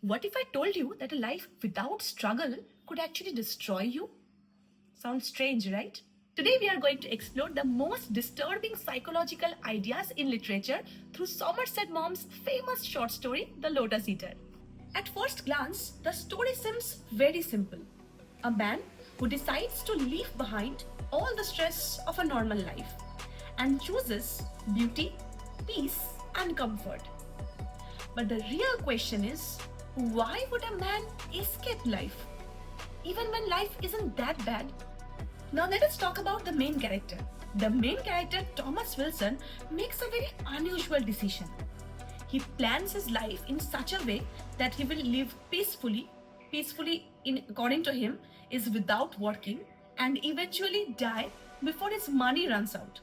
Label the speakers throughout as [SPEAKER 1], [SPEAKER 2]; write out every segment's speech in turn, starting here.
[SPEAKER 1] What if I told you that a life without struggle could actually destroy you? Sounds strange, right? Today we are going to explore the most disturbing psychological ideas in literature through Somerset Maugham's famous short story, The Lotus Eater. At first glance, the story seems very simple. A man who decides to leave behind all the stress of a normal life and chooses beauty, peace, and comfort. But the real question is, why would a man escape life, even when life isn't that bad? Now let us talk about the main character. The main character, Thomas Wilson, makes a very unusual decision. He plans his life in such a way that he will live peacefully. Peacefully, according to him, is without working and eventually die before his money runs out.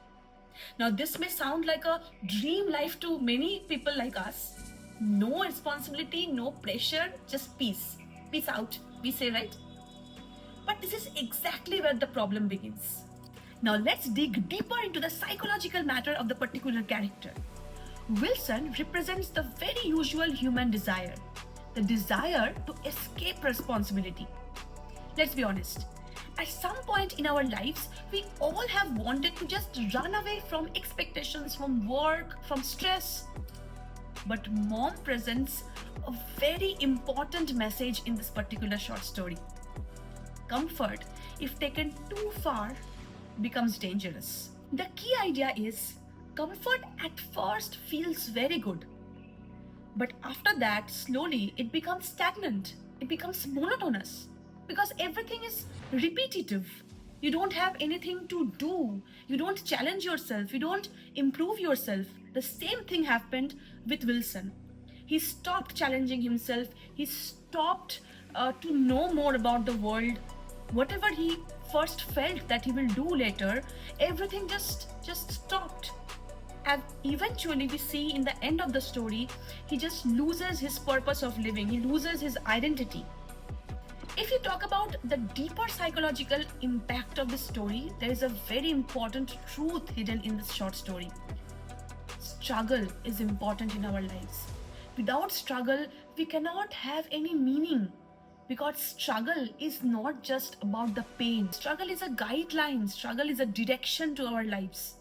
[SPEAKER 1] Now, this may sound like a dream life to many people like us. No responsibility, no pressure, just peace. Peace out, we say, right? But this is exactly where the problem begins. Now, let's dig deeper into the psychological matter of the particular character. Wilson represents the very usual human desire, the desire to escape responsibility. Let's be honest. At some point in our lives, we all have wanted to just run away from expectations, from work, from stress. But Mom presents a very important message in this particular short story. Comfort, if taken too far, becomes dangerous. The key idea is comfort at first feels very good. But after that, slowly it becomes stagnant. It becomes monotonous. Because everything is repetitive. You don't have anything to do. You don't challenge yourself. You don't improve yourself. The same thing happened with Wilson. He stopped challenging himself. He stopped to know more about the world. Whatever he first felt that he will do later, everything just stopped. And eventually we see in the end of the story, he just loses his purpose of living. He loses his identity. If you talk about the deeper psychological impact of this story, there is a very important truth hidden in this short story. Struggle is important in our lives. Without struggle, we cannot have any meaning. Because struggle is not just about the pain. Struggle is a guideline. Struggle is a direction to our lives.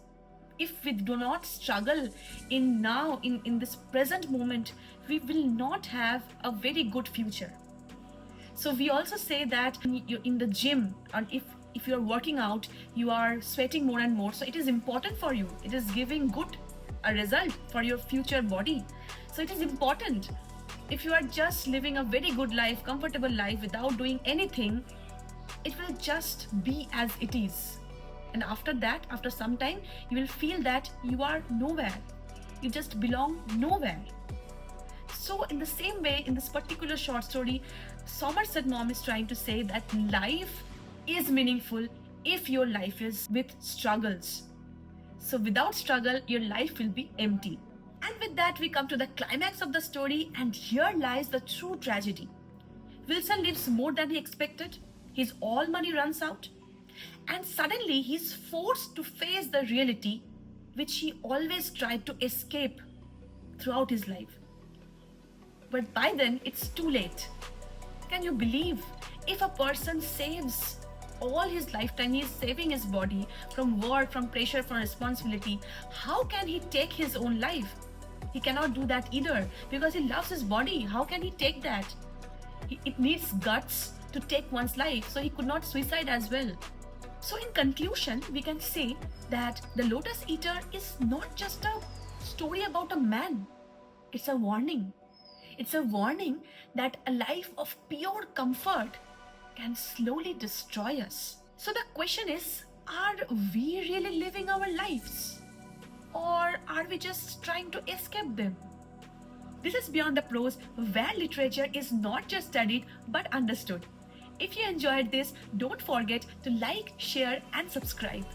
[SPEAKER 1] If we do not struggle in this present moment, we will not have a very good future. So we also say that in the gym, and if you're working out, you are sweating more and more. So it is important for you. It is giving a result for your future body. So it is important. If you are just living a very good life, comfortable life without doing anything, it will just be as it is. And after that, after some time, you will feel that you are nowhere. You just belong nowhere. So in the same way, in this particular short story, Somerset Maugham is trying to say that life is meaningful if your life is with struggles. So without struggle, your life will be empty. And with that, we come to the climax of the story, and here lies the true tragedy. Wilson lives more than he expected. His all money runs out. And suddenly, he's forced to face the reality which he always tried to escape throughout his life. But by then, it's too late. Can you believe if a person saves all his lifetime, he is saving his body from work, from pressure, from responsibility, how can he take his own life? He cannot do that either because he loves his body. How can he take that? It needs guts to take one's life, so he could not suicide as well. So in conclusion, we can say that The Lotus Eater is not just a story about a man. It's a warning. It's a warning that a life of pure comfort can slowly destroy us. So the question is, are we really living our lives? Or are we just trying to escape them? This is Beyond the Prose, where literature is not just studied but understood. If you enjoyed this, don't forget to like, share, and subscribe.